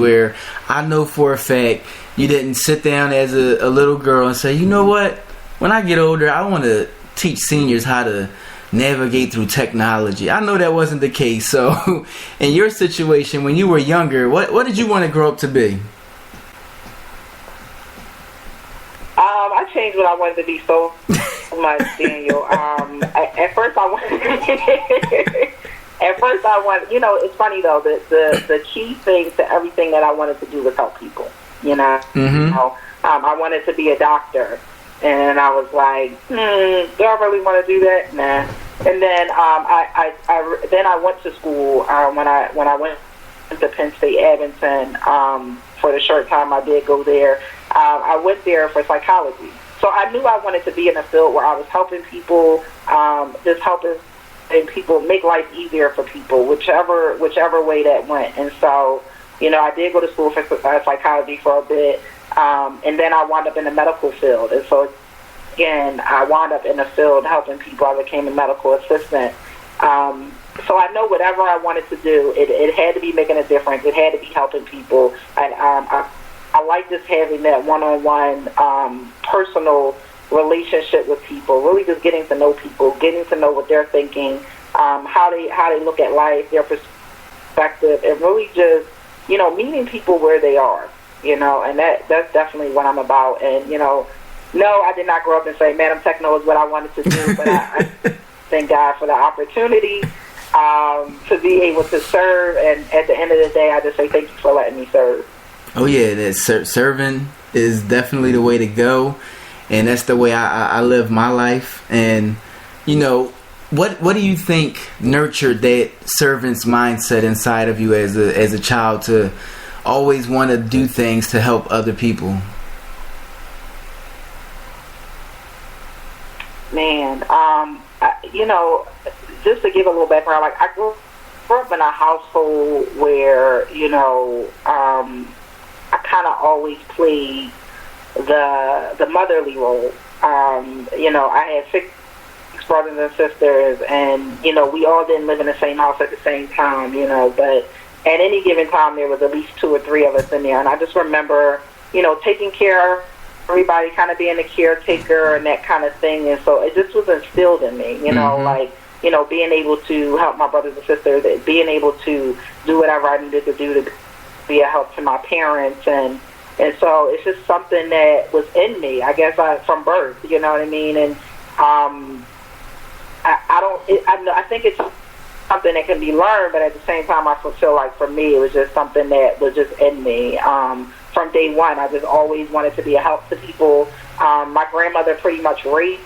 where I know for a fact you didn't sit down as a little girl and say, you know what, when I get older, I want to teach seniors how to navigate through technology. I know that wasn't the case. So in your situation, when you were younger, what did you want to grow up to be? I changed what I wanted to be so much, Daniel. At first I want, it's funny though, the key thing to everything that I wanted to do was help people, Mm-hmm. I wanted to be a doctor, and I was like, do I really want to do that? Nah. And then I went to school when I went to Penn State Abington for the short time I did go there. I went there for psychology. So I knew I wanted to be in a field where I was helping people, just helping people make life easier for people, whichever way that went. And so, I did go to school for psychology for a bit, and then I wound up in the medical field. And so, again, I wound up in the field helping people. I became a medical assistant. So I know whatever I wanted to do, it had to be making a difference. It had to be helping people. And I like just having that one-on-one personal relationship with people, really just getting to know people, getting to know what they're thinking, how they look at life, their perspective, and really just, meeting people where they are, and that's definitely what I'm about. And, no, I did not grow up and say, Madam TechKnow is what I wanted to do, but I thank God for the opportunity to be able to serve, and at the end of the day, I just say thank you for letting me serve. Oh yeah, that serving is definitely the way to go, and that's the way I live my life. And what do you think nurtured that servant's mindset inside of you as a child to always want to do things to help other people? Man, just to give a little background, like I grew up in a household where I kind of always played the motherly role. I had 6 brothers and sisters, and we all didn't live in the same house at the same time, but at any given time there was at least 2 or 3 of us in there. And I just remember taking care of everybody, kind of being a caretaker and that kind of thing. And so it just was instilled in me, being able to help my brothers and sisters, being able to do whatever I needed to do to be a help to my parents. And so it's just something that was in me, I guess, from birth, you know what I mean? And I think it's something that can be learned, but at the same time, I feel like for me, it was just something that was just in me. From day one, I just always wanted to be a help to people. My grandmother pretty much raised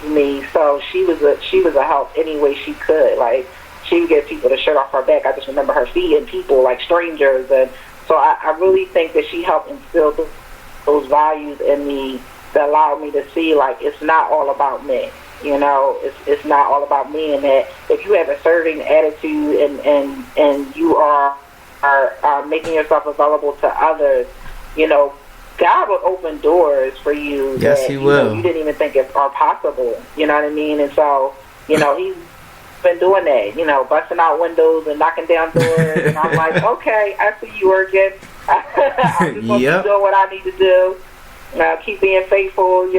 me, so she was a help any way she could. Like, she would get people the shirt off her back. I just remember her feeding people like strangers, and so I really think that she helped instill those values in me that allowed me to see, like, it's not all about me. It's not all about me, and that if you have a serving attitude and you are making yourself available to others, God will open doors for you. Yes, that, He will. You didn't even think are possible. You know what I mean? And so, He's been doing that. Busting out windows and knocking down doors. And I'm like, okay, I see you working. I'm just going to do what I need to do. Keep being faithful.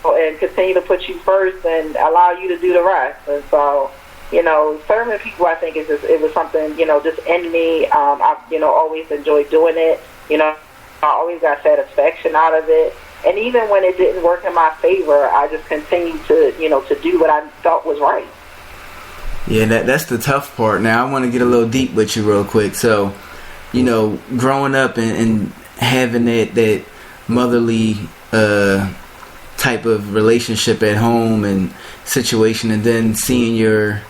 And continue to put you first and allow you to do the rest. And so, serving people, I think it was something, just in me. I've, always enjoyed doing it. I always got satisfaction out of it. And even when it didn't work in my favor, I just continued to, to do what I felt was right. Yeah, that's the tough part. Now, I want to get a little deep with you real quick. So, growing up and having that motherly type of relationship at home and situation, and then seeing your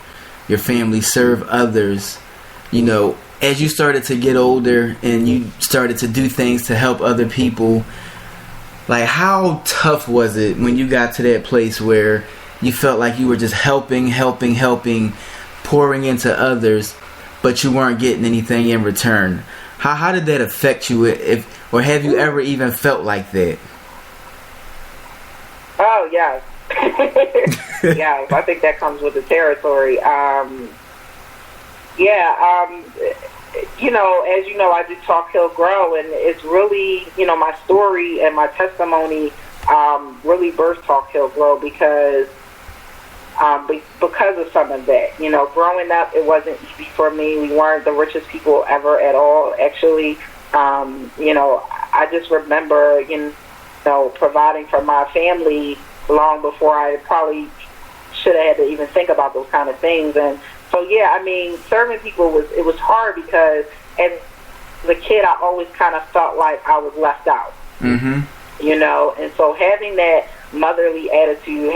family serve others, as you started to get older and you started to do things to help other people, like, how tough was it when you got to that place where you felt like you were just helping, pouring into others, but you weren't getting anything in return? How did that affect you, or have you ever even felt like that? Oh, yes. Yes, I think that comes with the territory. as you know, I do Talk Hill Grow, and it's really, my story and my testimony really birthed Talk Hill Grow because of some of that. Growing up, it wasn't easy for me. We weren't the richest people ever at all. Actually, I just remember, providing for my family long before I probably should have had to even think about those kind of things. And so, serving people was hard because as a kid, I always kind of felt like I was left out. Mm-hmm. And so having that motherly attitude,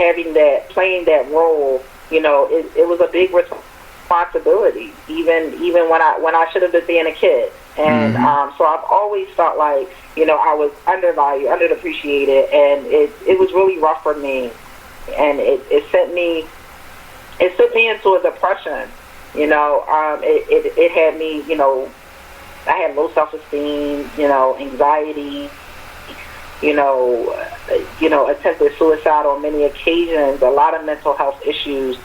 playing that role, it was a big responsibility, even when I should have been being a kid. And so I've always felt like, I was undervalued, underappreciated, and it was really rough for me. And it sent me into a depression. It had me, I had low self-esteem, anxiety, attempted suicide on many occasions, a lot of mental health issues,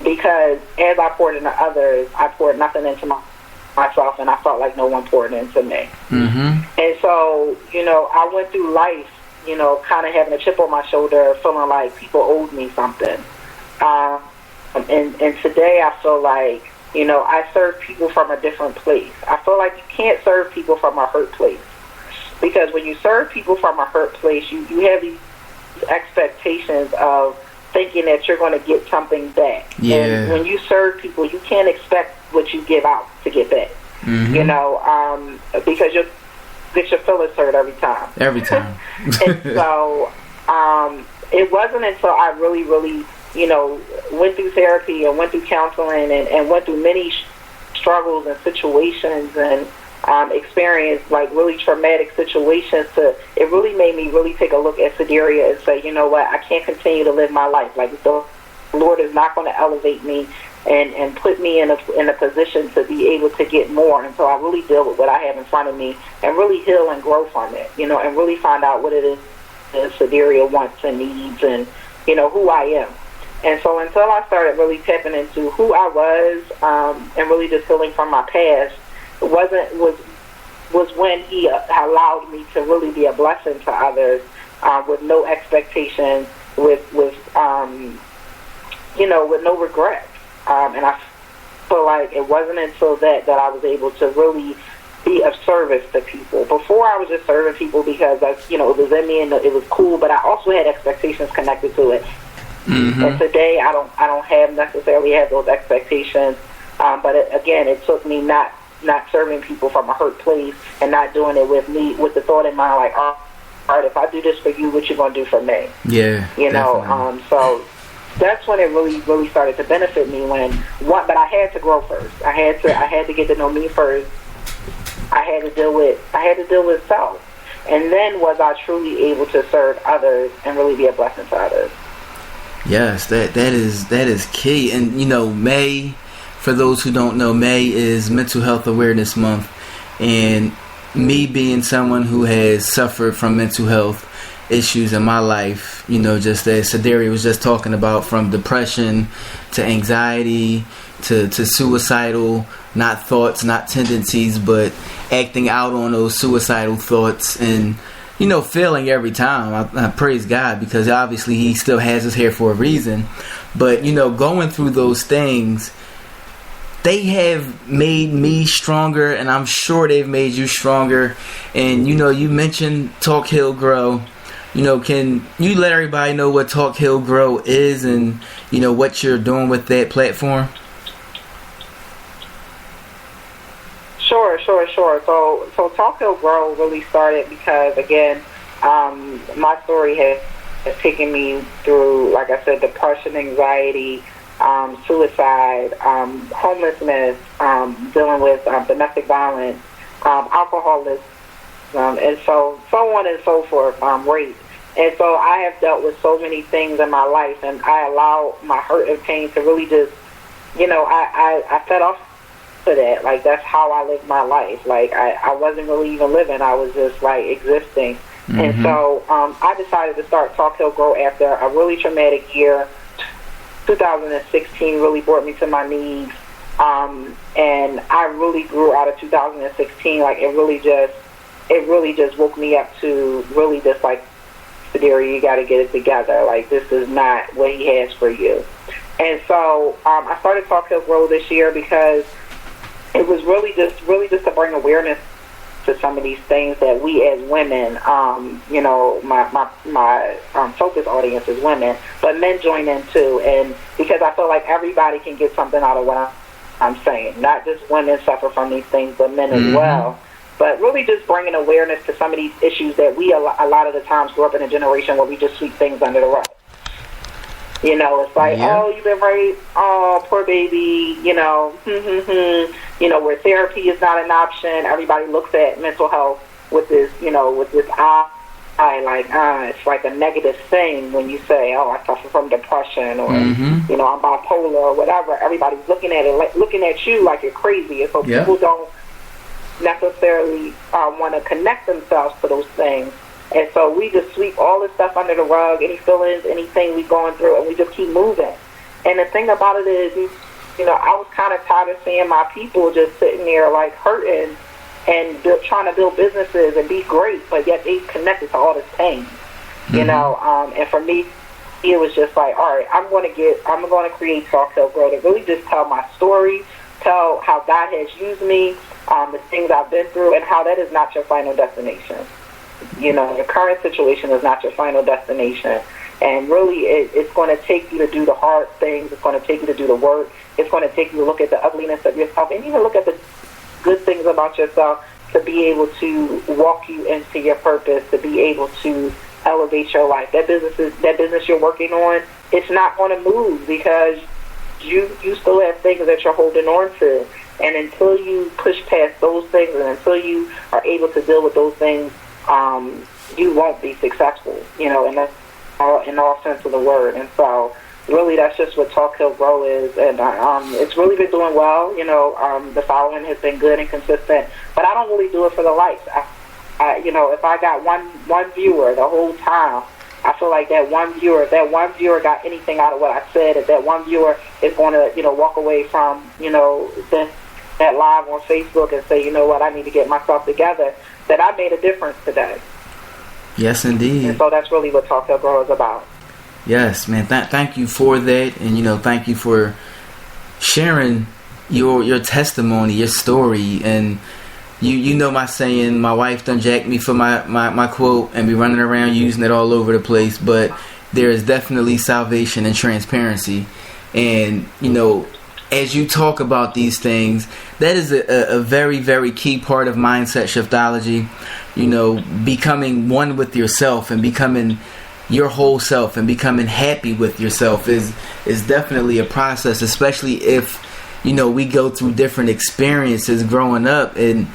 because as I poured into others, I poured nothing into myself, and I felt like no one poured into me. Mm-hmm. And so, I went through life, kind of having a chip on my shoulder, feeling like people owed me something. And today I feel like, I serve people from a different place. I feel like you can't serve people from a hurt place. Because when you serve people from a hurt place, you have these expectations of thinking that you're going to get something back. Yeah. And when you serve people, you can't expect what you give out to get back. Mm-hmm. Because you'll get your feelings hurt every time. Every time. And so it wasn't until I really, really, went through therapy and went through counseling and went through many struggles and situations and experienced like really traumatic situations it really made me really take a look at Sederia and say, you know what, I can't continue to live my life. Like the Lord is not going to elevate me and put me in a position to be able to get more. And so I really deal with what I have in front of me and really heal and grow from it, and really find out what it is that Sederia wants and needs and, who I am. And so until I started really tapping into who I was and really just healing from my past, was when he allowed me to really be a blessing to others with no expectations, with no regrets. And I feel like it wasn't until that I was able to really be of service to people. Before I was just serving people because it was in me and it was cool, but I also had expectations connected to it. Mm-hmm. And today I don't necessarily have those expectations. But it took me not serving people from a hurt place and not doing it with the thought in mind like, all right, if I do this for you, what you gonna do for me? Yeah. So that's when it really, really started to benefit me. But I had to grow first. I had to get to know me first. I had to deal with self, and then was I truly able to serve others and really be a blessing to others. Yes, that is key. And May, for those who don't know, May is Mental Health Awareness Month, and me being someone who has suffered from mental health issues in my life, just as Sederia was just talking about, from depression to anxiety to suicidal, not thoughts, not tendencies, but acting out on those suicidal thoughts and, failing every time. I praise God because obviously He still has us here for a reason. But, going through those things, they have made me stronger, and I'm sure they've made you stronger. And, you mentioned Talk Hill Grow. Can you let everybody know what Talk Hill Grow is and, what you're doing with that platform? Sure. So Talk Hill Grow really started because, again, my story has taken me through, like I said, depression, anxiety, suicide, homelessness, dealing with domestic violence, alcoholism, and so on and so forth, rape. And so I have dealt with so many things in my life, and I allow my hurt and pain to really just, I fed off to that. Like, that's how I lived my life. Like, I wasn't really even living. I was just, like, existing. Mm-hmm. And so I decided to start Talk Hill Grow after a really traumatic year. 2016 really brought me to my knees. And I really grew out of 2016. Like, it really just woke me up to really just like, Sederia, you got to get it together. Like, this is not what he has for you. And so I started Talk He'll Grow this year because it was really just to bring awareness to some of these things that we as women, my focus audience is women, but men join in too. And because I feel like everybody can get something out of what I'm saying. Not just women suffer from these things, but men as well. But really just bringing awareness to some of these issues that we a lot of the times grew up in a generation where we just sweep things under the rug. You know, it's like, oh, you've been raped, oh, poor baby, you know, where therapy is not an option. Everybody looks at mental health with this, with this eye, like, it's like a negative thing when you say, oh, I suffer from depression, or, I'm bipolar, or whatever. Everybody's looking at it, like, looking at you like you're crazy. And so people don't necessarily want to connect themselves to those things. And so we just sweep all this stuff under the rug, any feelings, anything we're going through, and we just keep moving. And the thing about it is, I was kind of tired of seeing my people just sitting there, like, hurting and trying to build businesses and be great, but yet they connected to all this pain, and for me, it was just like, all right, I'm going to create Talk He'll Grow to really just tell my story, tell how God has used me, the things I've been through, and how that is not your final destination. Your current situation is not your final destination. And really, it's going to take you to do the hard things. It's going to take you to do the work. It's going to take you to look at the ugliness of yourself and even look at the good things about yourself to be able to walk you into your purpose, to be able to elevate your life. That business you're working on, it's not going to move because you still have things that you're holding on to. And until you push past those things and until you are able to deal with those things, you won't be successful, in all sense of the word. And so really that's just what Talk He'll Grow is. And it's really been doing well. The following has been good and consistent, but I don't really do it for the likes. If I got one viewer the whole time, I feel like if that one viewer got anything out of what I said, if that one viewer is going to, walk away from, that live on Facebook and say, you know what, I need to get myself together, that I made a difference today. Yes, indeed. And so that's really what Talk He'll Grow is about. Yes, man. Thank you for that, and thank you for sharing your testimony, your story, and you know my saying. My wife done jacked me for my quote, and be running around using it all over the place. But there is definitely salvation and transparency, and as you talk about these things, that is a very, very key part of mindset shiftology. Becoming one with yourself and becoming your whole self and becoming happy with yourself is definitely a process, especially if, we go through different experiences growing up, and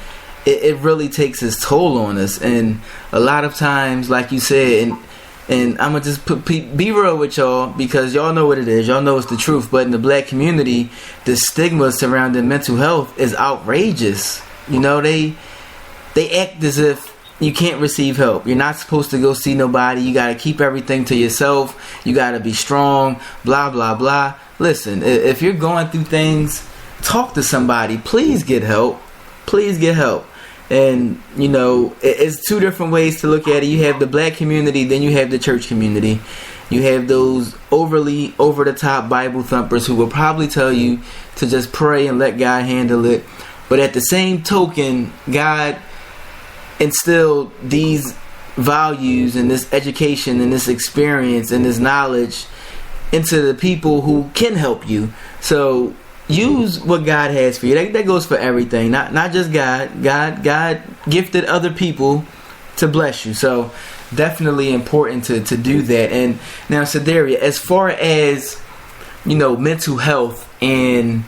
it really takes its toll on us. And a lot of times, like you said, and I'm going to just be real with y'all, because y'all know what it is. Y'all know it's the truth. But in the black community, the stigma surrounding mental health is outrageous. They act as if you can't receive help. You're not supposed to go see nobody. You got to keep everything to yourself. You got to be strong, blah, blah, blah. Listen, if you're going through things, talk to somebody. Please get help. Please get help. And, it's two different ways to look at it. You have the black community, then you have the church community. You have those overly over-the-top Bible thumpers who will probably tell you to just pray and let God handle it. But at the same token, God instilled these values and this education and this experience and this knowledge into the people who can help you. So use what God has for you. That goes for everything. Not just God. God gifted other people to bless you. So definitely important to do that. And now, Sederia, as far as mental health and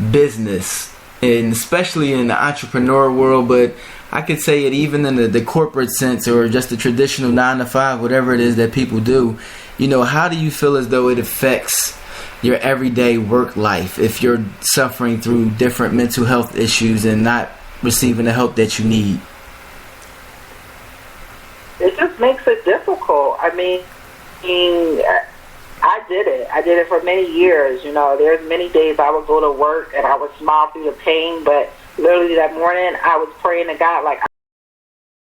business, and especially in the entrepreneur world, but I could say it even in the corporate sense, or just the traditional 9-to-5, whatever it is that people do, how do you feel as though it affects your everyday work life if you're suffering through different mental health issues and not receiving the help that you need? It just makes it difficult. I I did it. I did it for many years. You know, there's many days I would go to work and I would smile through the pain, but literally that morning I was praying to God like,